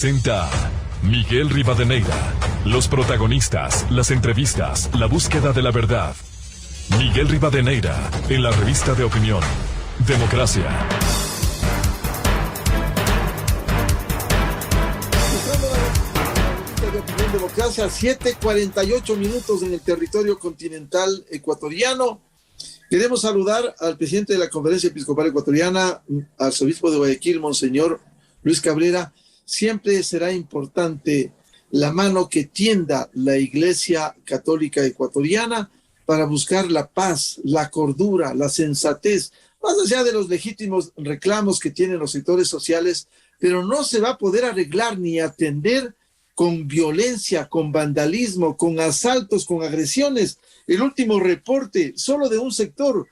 Presenta Miguel Rivadeneira. Los protagonistas, las entrevistas, la búsqueda de la verdad. Miguel Rivadeneira, en la revista de opinión Democracia. Democracia, 7:48 minutos en el territorio continental ecuatoriano. Queremos saludar al presidente de la Conferencia Episcopal Ecuatoriana, arzobispo de Guayaquil, Monseñor Luis Cabrera. Siempre será importante la mano que tienda la Iglesia Católica Ecuatoriana para buscar la paz, la cordura, la sensatez, más allá de los legítimos reclamos que tienen los sectores sociales, pero no se va a poder arreglar ni atender con violencia, con vandalismo, con asaltos, con agresiones. El último reporte solo de un sector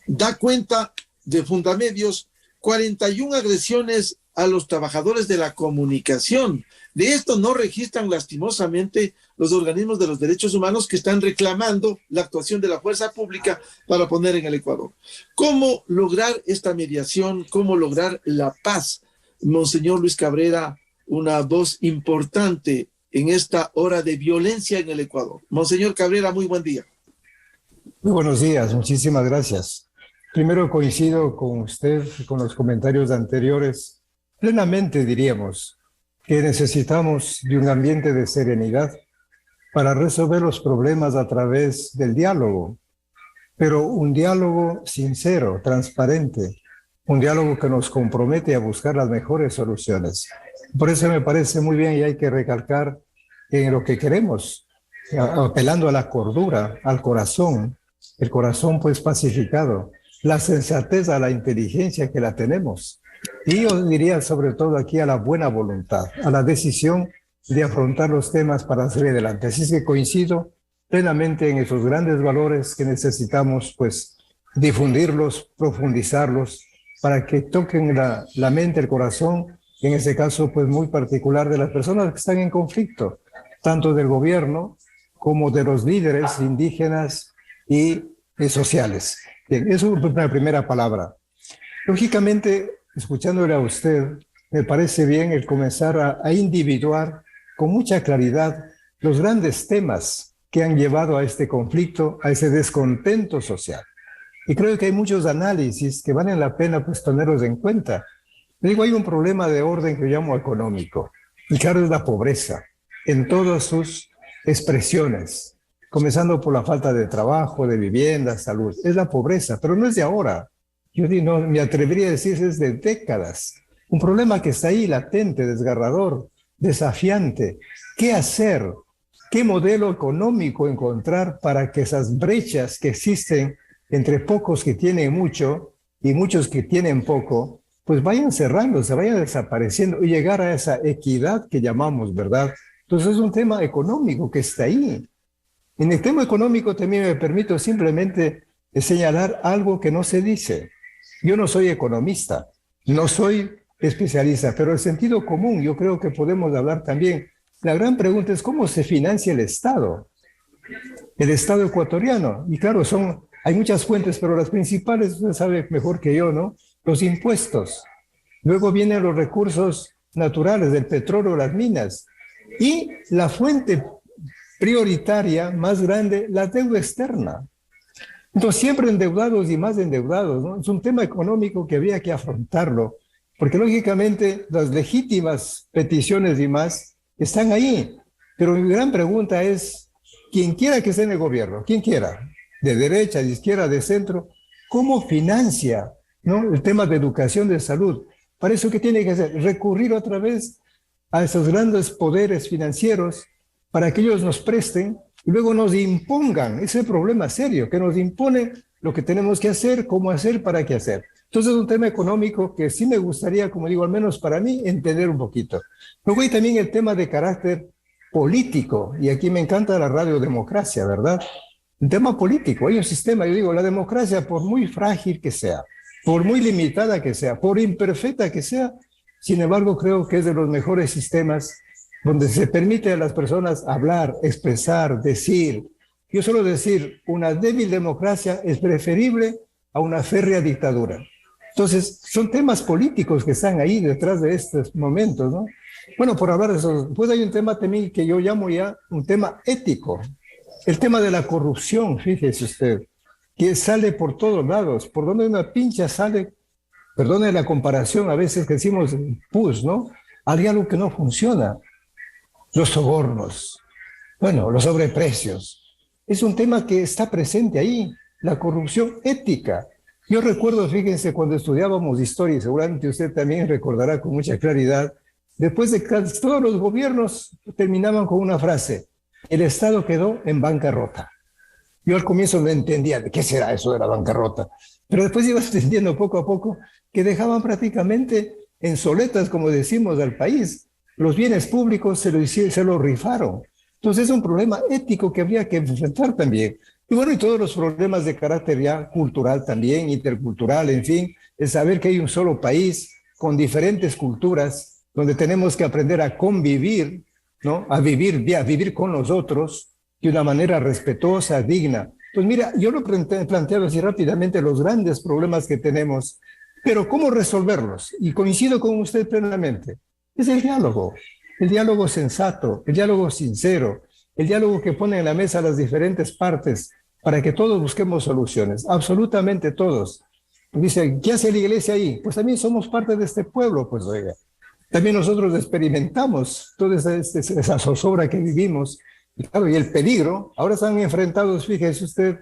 da cuenta de Fundamedios, 41 agresiones a los trabajadores de la comunicación. De esto no registran lastimosamente los organismos de los derechos humanos que están reclamando la actuación de la fuerza pública para poner en el Ecuador. ¿Cómo lograr esta mediación? ¿Cómo lograr la paz? Monseñor Luis Cabrera, una voz importante en esta hora de violencia en el Ecuador. Monseñor Cabrera, muy buen día. Muy buenos días, muchísimas gracias. Primero coincido con usted, con los comentarios anteriores. Plenamente diríamos que necesitamos de un ambiente de serenidad para resolver los problemas a través del diálogo, pero un diálogo sincero, transparente, un diálogo que nos compromete a buscar las mejores soluciones. Por eso me parece muy bien y hay que recalcar en lo que queremos, apelando a la cordura, al corazón, el corazón pues pacificado, la sensatez, a la inteligencia que la tenemos. Y yo diría sobre todo aquí a la buena voluntad, a la decisión de afrontar los temas para salir adelante. Así es que coincido plenamente en esos grandes valores que necesitamos pues difundirlos, profundizarlos, para que toquen la mente, el corazón, en este caso pues muy particular de las personas que están en conflicto, tanto del gobierno como de los líderes indígenas y sociales. Bien, eso es una primera palabra. Lógicamente, escuchándole a usted, me parece bien el comenzar a individuar con mucha claridad los grandes temas que han llevado a este conflicto, a ese descontento social. Y creo que hay muchos análisis que valen la pena pues tenerlos en cuenta. Digo, hay un problema de orden que yo llamo económico, y claro, es la pobreza en todas sus expresiones, comenzando por la falta de trabajo, de vivienda, salud. Es la pobreza, pero no es de ahora. Yo no me atrevería a decir es de décadas. Un problema que está ahí latente, desgarrador, desafiante. ¿Qué hacer? ¿Qué modelo económico encontrar para que esas brechas que existen entre pocos que tienen mucho y muchos que tienen poco, pues vayan cerrándose, vayan desapareciendo y llegar a esa equidad que llamamos, ¿verdad? Entonces es un tema económico que está ahí. En el tema económico también me permito simplemente señalar algo que no se dice. Yo no soy economista, no soy especialista, pero el sentido común yo creo que podemos hablar también. La gran pregunta es cómo se financia el Estado ecuatoriano. Y claro, hay muchas fuentes, pero las principales, usted sabe mejor que yo, ¿no? Los impuestos. Luego vienen los recursos naturales, del petróleo, las minas. Y la fuente prioritaria más grande, la deuda externa. Entonces, siempre endeudados y más endeudados, ¿no? Es un tema económico que había que afrontarlo, porque lógicamente las legítimas peticiones y más están ahí. Pero mi gran pregunta es, quien quiera que esté en el gobierno, quien quiera, de derecha, de izquierda, de centro, ¿cómo financia, ¿no?, el tema de educación, de salud? Para eso, ¿qué tiene que hacer? Recurrir otra vez a esos grandes poderes financieros para que ellos nos presten y luego nos impongan ese problema serio, que nos imponen lo que tenemos que hacer, cómo hacer, para qué hacer. Entonces es un tema económico que sí me gustaría, como digo, al menos para mí, entender un poquito. Luego hay también el tema de carácter político, y aquí me encanta la radiodemocracia, ¿verdad? Un tema político, hay un sistema, yo digo, la democracia, por muy frágil que sea, por muy limitada que sea, por imperfecta que sea, sin embargo, creo que es de los mejores sistemas donde se permite a las personas hablar, expresar, decir. Yo suelo decir, una débil democracia es preferible a una férrea dictadura. Entonces, son temas políticos que están ahí detrás de estos momentos, ¿no? Bueno, por hablar de eso, pues hay un tema también que yo llamo ya un tema ético. El tema de la corrupción, fíjese usted, que sale por todos lados. Por donde una pincha sale, perdone la comparación, a veces que decimos pus, ¿no? Hay algo que no funciona. Los sobornos, bueno, los sobreprecios. Es un tema que está presente ahí, la corrupción ética. Yo recuerdo, fíjense, cuando estudiábamos historia, y seguramente usted también recordará con mucha claridad, después de que todos los gobiernos terminaban con una frase: el Estado quedó en bancarrota. Yo al comienzo no entendía de qué será eso de la bancarrota, pero después iba entendiendo poco a poco que dejaban prácticamente en soletas, como decimos, al país. Los bienes públicos se lo rifaron. Entonces es un problema ético que habría que enfrentar también. Y bueno, y todos los problemas de carácter ya cultural también, intercultural, en fin, es saber que hay un solo país con diferentes culturas, donde tenemos que aprender a convivir, ¿no? A vivir con los otros de una manera respetuosa, digna. Pues mira, yo lo planteaba así rápidamente, los grandes problemas que tenemos, pero ¿cómo resolverlos? Y coincido con usted plenamente. Es el diálogo sensato, el diálogo sincero, el diálogo que pone en la mesa las diferentes partes para que todos busquemos soluciones, absolutamente todos. Dice, ¿qué hace la iglesia ahí? Pues también somos parte de este pueblo, pues oiga. También nosotros experimentamos toda esa zozobra que vivimos. Y claro, y el peligro, ahora están enfrentados, fíjese usted,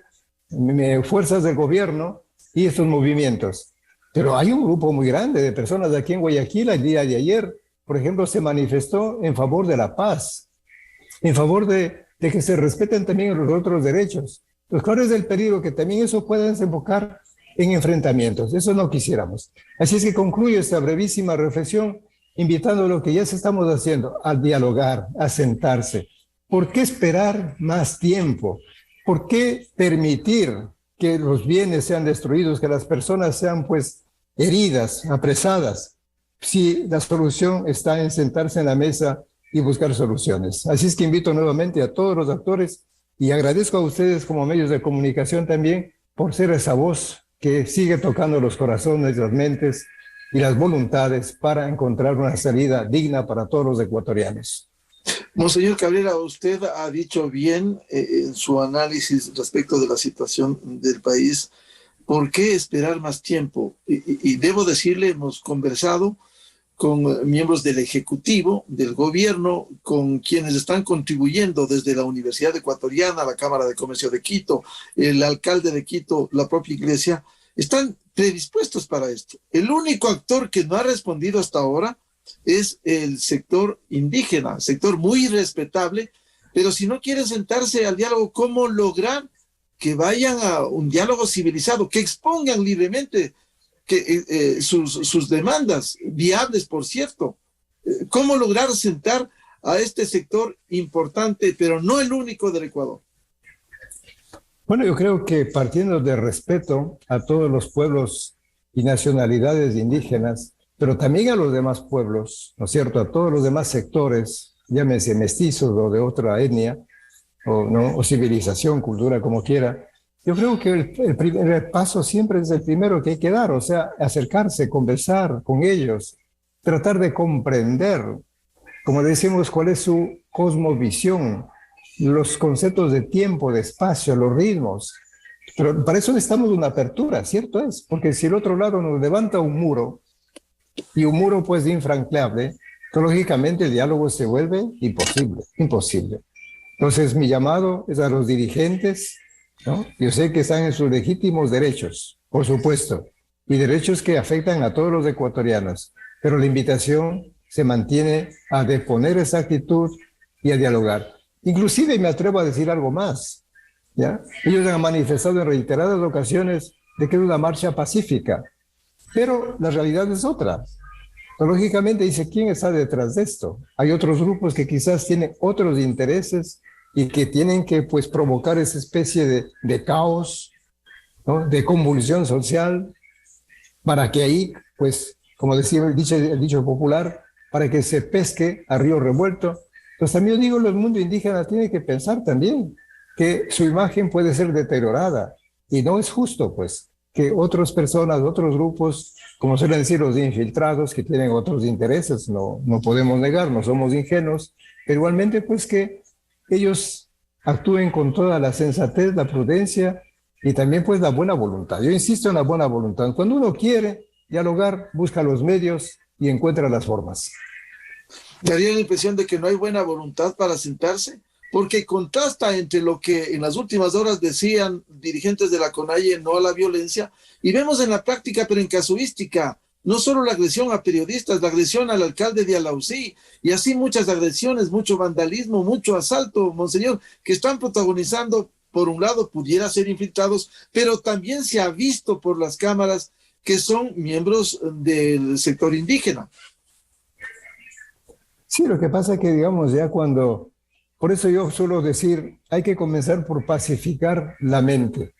fuerzas del gobierno y estos movimientos. Pero hay un grupo muy grande de personas aquí en Guayaquil, el día de ayer, por ejemplo, se manifestó en favor de la paz, en favor de que se respeten también los otros derechos. Pues claro, es el peligro que también eso pueda desembocar en enfrentamientos. Eso no quisiéramos. Así es que concluyo esta brevísima reflexión invitando a lo que ya se estamos haciendo, a dialogar, a sentarse. ¿Por qué esperar más tiempo? ¿Por qué permitir que los bienes sean destruidos, que las personas sean pues heridas, apresadas, si la solución está en sentarse en la mesa y buscar soluciones? Así es que invito nuevamente a todos los actores y agradezco a ustedes como medios de comunicación también por ser esa voz que sigue tocando los corazones, las mentes y las voluntades para encontrar una salida digna para todos los ecuatorianos. Monseñor Cabrera, usted ha dicho bien en su análisis respecto de la situación del país. ¿Por qué esperar más tiempo? Y debo decirle, hemos conversado con miembros del Ejecutivo, del Gobierno, con quienes están contribuyendo desde la Universidad Ecuatoriana, la Cámara de Comercio de Quito, el alcalde de Quito, la propia Iglesia, están predispuestos para esto. El único actor que no ha respondido hasta ahora es el sector indígena, sector muy respetable, pero si no quieren sentarse al diálogo, ¿cómo lograr que vayan a un diálogo civilizado, que expongan libremente sus demandas, viables por cierto? ¿Cómo lograr sentar a este sector importante, pero no el único del Ecuador? Bueno, yo creo que partiendo de respeto a todos los pueblos y nacionalidades indígenas, pero también a los demás pueblos, ¿no es cierto?, a todos los demás sectores, llámese mestizos o de otra etnia, o civilización, cultura, como quiera. Yo creo que el primer paso siempre es el primero que hay que dar, o sea, acercarse, conversar con ellos, tratar de comprender, como decimos, cuál es su cosmovisión, los conceptos de tiempo, de espacio, los ritmos. Pero para eso necesitamos una apertura, ¿cierto es? Porque si el otro lado nos levanta un muro, y un muro pues infranqueable, lógicamente el diálogo se vuelve imposible. Entonces mi llamado es a los dirigentes, ¿no? Yo sé que están en sus legítimos derechos, por supuesto, y derechos que afectan a todos los ecuatorianos, pero la invitación se mantiene a deponer esa actitud y a dialogar. Inclusive me atrevo a decir algo más, ¿ya? Ellos han manifestado en reiteradas ocasiones de que es una marcha pacífica, pero la realidad es otra. Lógicamente dice, ¿quién está detrás de esto? Hay otros grupos que quizás tienen otros intereses y que tienen que pues provocar esa especie de caos, ¿no?, de convulsión social, para que ahí, pues, como decía el dicho popular, para que se pesque a río revuelto. Entonces también yo digo, el mundo indígena tiene que pensar también que su imagen puede ser deteriorada y no es justo, pues. que otras personas, otros grupos, como suelen decir los infiltrados, que tienen otros intereses, no podemos negar, no somos ingenuos, pero igualmente pues que ellos actúen con toda la sensatez, la prudencia y también pues la buena voluntad. Yo insisto en la buena voluntad. Cuando uno quiere dialogar, busca los medios y encuentra las formas. Daría la impresión de que no hay buena voluntad para sentarse, porque contrasta entre lo que en las últimas horas decían dirigentes de la CONAIE, no a la violencia, y vemos en la práctica, pero en casuística, no solo la agresión a periodistas, la agresión al alcalde de Alausí, y así muchas agresiones, mucho vandalismo, mucho asalto, monseñor, que están protagonizando, por un lado, pudiera ser infiltrados, pero también se ha visto por las cámaras que son miembros del sector indígena. Sí, lo que pasa es que, digamos, ya cuando... Por eso yo suelo decir, hay que comenzar por pacificar la mente.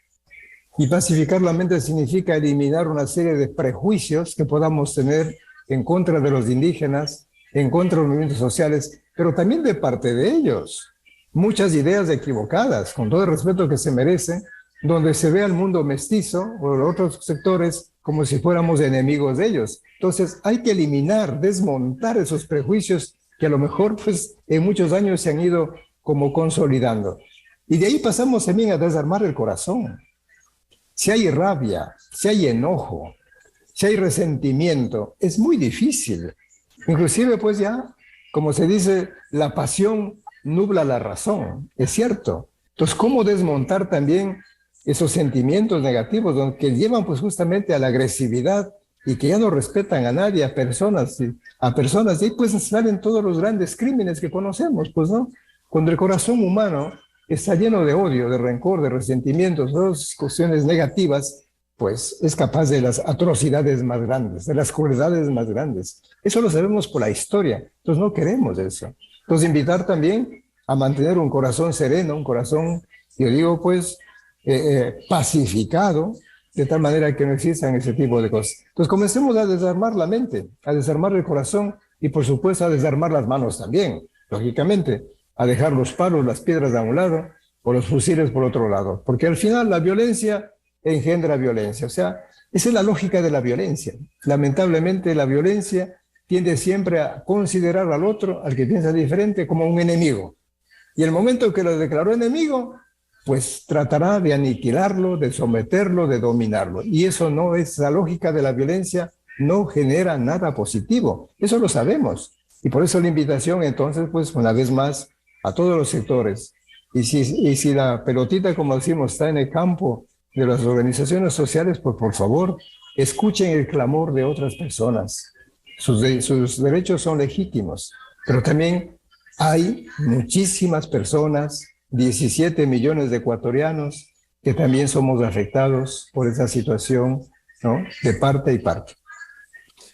Y pacificar la mente significa eliminar una serie de prejuicios que podamos tener en contra de los indígenas, en contra de los movimientos sociales, pero también de parte de ellos. Muchas ideas equivocadas, con todo el respeto que se merece, donde se ve al mundo mestizo o los otros sectores como si fuéramos enemigos de ellos. Entonces hay que eliminar, desmontar esos prejuicios que a lo mejor pues en muchos años se han ido como consolidando. Y de ahí pasamos también a desarmar el corazón. Si hay rabia, si hay enojo, si hay resentimiento, es muy difícil. Inclusive pues ya, como se dice, la pasión nubla la razón, es cierto. Entonces, ¿cómo desmontar también esos sentimientos negativos que llevan pues justamente a la agresividad y que ya no respetan a nadie, a personas, y ahí pues salen todos los grandes crímenes que conocemos, pues, ¿no? Cuando el corazón humano está lleno de odio, de rencor, de resentimientos, todas cuestiones negativas, pues es capaz de las atrocidades más grandes, de las crueldades más grandes. Eso lo sabemos por la historia, entonces no queremos eso. Entonces invitar también a mantener un corazón sereno, un corazón, yo digo pues, pacificado, de tal manera que no existan ese tipo de cosas. Entonces comencemos a desarmar la mente, a desarmar el corazón y por supuesto a desarmar las manos también, lógicamente, a dejar los palos, las piedras de un lado o los fusiles por otro lado, porque al final la violencia engendra violencia, o sea, esa es la lógica de la violencia. Lamentablemente la violencia tiende siempre a considerar al otro, al que piensa diferente, como un enemigo. Y el momento que lo declaró enemigo, pues tratará de aniquilarlo, de someterlo, de dominarlo. Y eso no es la lógica de la violencia, no genera nada positivo. Eso lo sabemos. Y por eso la invitación, entonces, pues una vez más, a todos los sectores. Y si la pelotita, como decimos, está en el campo de las organizaciones sociales, pues por favor, escuchen el clamor de otras personas. Sus derechos son legítimos, pero también hay muchísimas personas, 17 millones de ecuatorianos, que también somos afectados por esa situación, ¿no? De parte y parte.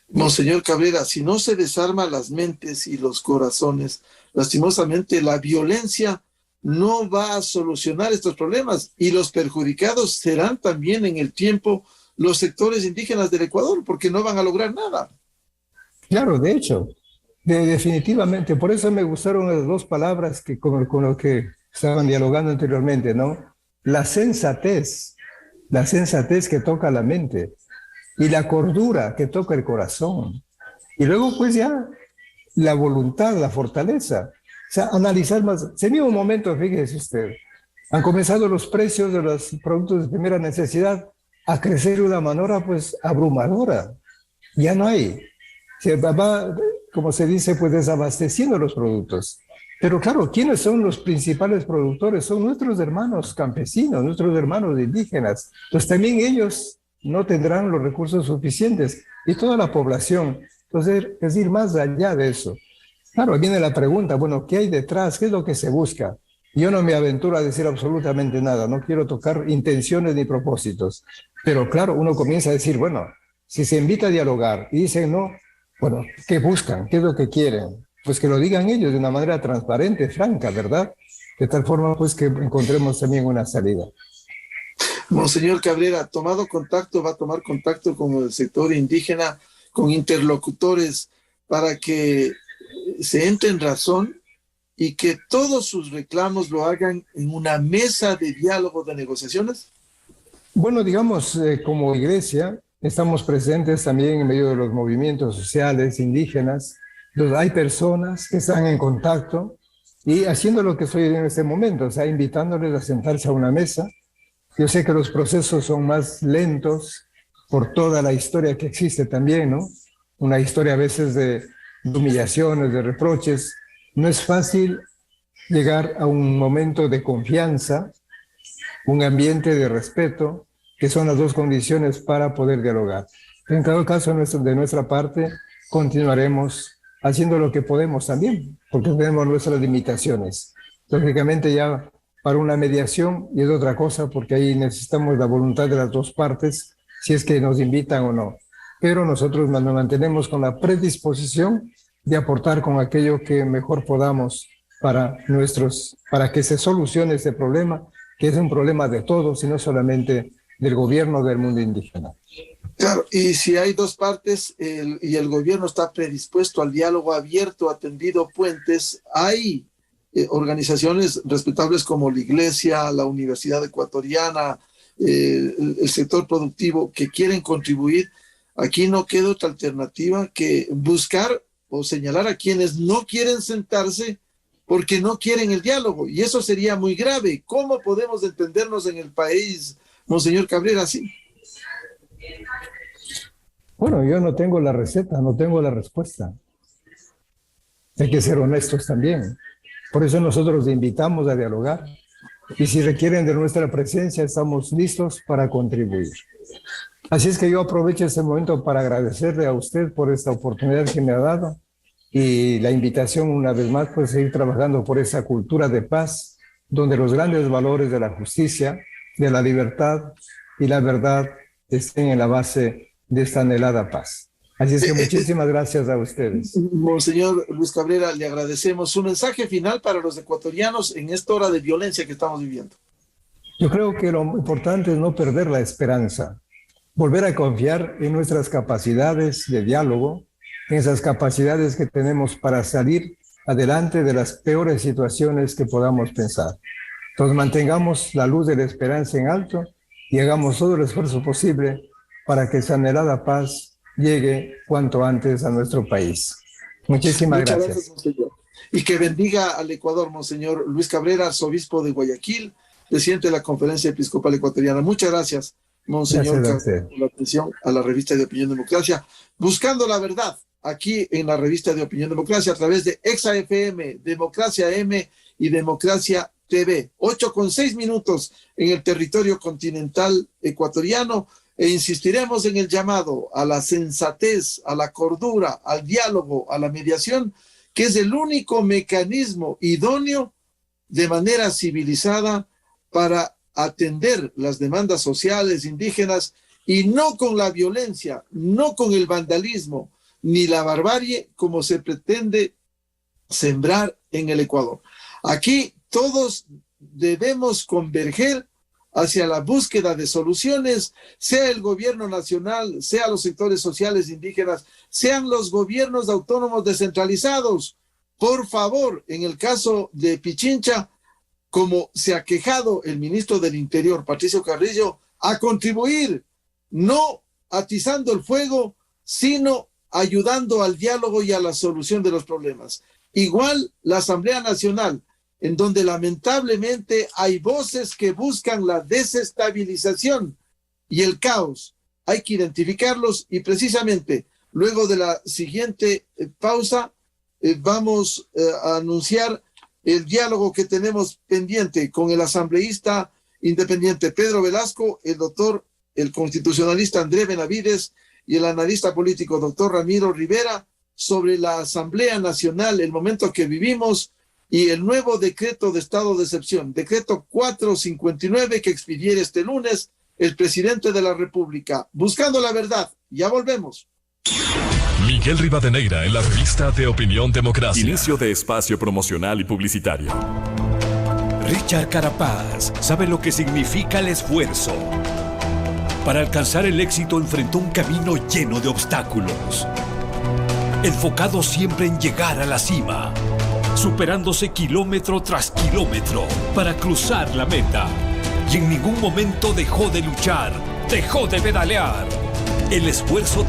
Monseñor Cabrera, si no se desarman las mentes y los corazones, lastimosamente la violencia no va a solucionar estos problemas y los perjudicados serán también en el tiempo los sectores indígenas del Ecuador, porque no van a lograr nada. Claro, de hecho, definitivamente, por eso me gustaron las dos palabras que con lo que estaban dialogando anteriormente, ¿no? La sensatez que toca la mente y la cordura que toca el corazón. Y luego pues ya la voluntad, la fortaleza. O sea, analizar más. Se vio un momento, fíjese usted, han comenzado los precios de los productos de primera necesidad a crecer de una manera pues abrumadora. Ya no hay. Se va, como se dice, pues desabasteciendo los productos. Pero claro, ¿quiénes son los principales productores? Son nuestros hermanos campesinos, nuestros hermanos indígenas. Entonces también ellos no tendrán los recursos suficientes y toda la población. Entonces, es ir más allá de eso. Claro, viene la pregunta, bueno, ¿qué hay detrás? ¿Qué es lo que se busca? Yo no me aventuro a decir absolutamente nada, no quiero tocar intenciones ni propósitos. Pero claro, uno comienza a decir, bueno, si se invita a dialogar y dicen no, bueno, ¿qué buscan? ¿Qué es lo que quieren? Pues que lo digan ellos de una manera transparente, franca, ¿verdad? De tal forma pues que encontremos también una salida. Monseñor Cabrera, va a tomar contacto con el sector indígena, con interlocutores, para que se entre en razón y que todos sus reclamos lo hagan en una mesa de diálogo, de negociaciones. Bueno, digamos, como iglesia, estamos presentes también en medio de los movimientos sociales indígenas. Entonces, hay personas que están en contacto y haciendo lo que estoy en este momento, o sea, invitándoles a sentarse a una mesa. Yo sé que los procesos son más lentos por toda la historia que existe también, ¿no? Una historia a veces de humillaciones, de reproches. No es fácil llegar a un momento de confianza, un ambiente de respeto, que son las dos condiciones para poder dialogar. En cada caso, de nuestra parte, continuaremos haciendo lo que podemos también, porque tenemos nuestras limitaciones. Lógicamente ya para una mediación y es otra cosa, porque ahí necesitamos la voluntad de las dos partes, si es que nos invitan o no. Pero nosotros nos mantenemos con la predisposición de aportar con aquello que mejor podamos para que se solucione este problema, que es un problema de todos y no solamente del gobierno del mundo indígena. Claro, y si hay dos partes y el gobierno está predispuesto al diálogo abierto, ha tendido puentes, hay organizaciones respetables como la Iglesia, la Universidad Ecuatoriana, el sector productivo que quieren contribuir. Aquí no queda otra alternativa que buscar o señalar a quienes no quieren sentarse porque no quieren el diálogo, y eso sería muy grave. ¿Cómo podemos entendernos en el país, Monseñor Cabrera, así? Bueno, yo no tengo la receta, no tengo la respuesta. Hay que ser honestos también. Por eso nosotros les invitamos a dialogar. Y si requieren de nuestra presencia, estamos listos para contribuir. Así es que yo aprovecho este momento para agradecerle a usted por esta oportunidad que me ha dado y la invitación una vez más, pues seguir trabajando por esa cultura de paz, donde los grandes valores de la justicia, de la libertad y la verdad estén en la base de esta anhelada paz. Así es que muchísimas gracias a ustedes. Monseñor Luis Cabrera, le agradecemos. Su mensaje final para los ecuatorianos en esta hora de violencia que estamos viviendo. Yo creo que lo importante es no perder la esperanza, volver a confiar en nuestras capacidades de diálogo, en esas capacidades que tenemos para salir adelante de las peores situaciones que podamos pensar. Entonces mantengamos la luz de la esperanza en alto y hagamos todo el esfuerzo posible para que esa anhelada paz llegue cuanto antes a nuestro país. Muchísimas gracias. Monseñor. Y que bendiga al Ecuador, Monseñor Luis Cabrera, arzobispo de Guayaquil, presidente de la Conferencia Episcopal Ecuatoriana. Muchas gracias, Monseñor Cabrera, por la atención a la revista de Opinión Democracia, buscando la verdad aquí en la revista de Opinión Democracia a través de Exa FM, Democracia M y Democracia TV. 8:06 en el territorio continental ecuatoriano. E insistiremos en el llamado a la sensatez, a la cordura, al diálogo, a la mediación, que es el único mecanismo idóneo de manera civilizada para atender las demandas sociales indígenas y no con la violencia, no con el vandalismo ni la barbarie como se pretende sembrar en el Ecuador. Aquí todos debemos converger hacia la búsqueda de soluciones, sea el gobierno nacional, sea los sectores sociales indígenas, sean los gobiernos autónomos descentralizados. Por favor, en el caso de Pichincha, como se ha quejado el ministro del Interior, Patricio Carrillo, a contribuir, no atizando el fuego, sino ayudando al diálogo y a la solución de los problemas. Igual la Asamblea Nacional, en donde lamentablemente hay voces que buscan la desestabilización y el caos. Hay que identificarlos y precisamente luego de la siguiente pausa vamos a anunciar el diálogo que tenemos pendiente con el asambleísta independiente Pedro Velasco, el doctor, el constitucionalista André Benavides y el analista político doctor Ramiro Rivera sobre la Asamblea Nacional, el momento que vivimos y el nuevo decreto de estado de excepción, decreto 459 que expidiera este lunes el presidente de la República. Buscando la verdad. Ya volvemos. Miguel Rivadeneira en la revista de Opinión Democracia. Inicio de espacio promocional y publicitario. Richard Carapaz sabe lo que significa el esfuerzo. Para alcanzar el éxito enfrentó un camino lleno de obstáculos, enfocado siempre en llegar a la cima, superándose kilómetro tras kilómetro para cruzar la meta. y en ningún momento dejó de luchar, dejó de pedalear. El esfuerzo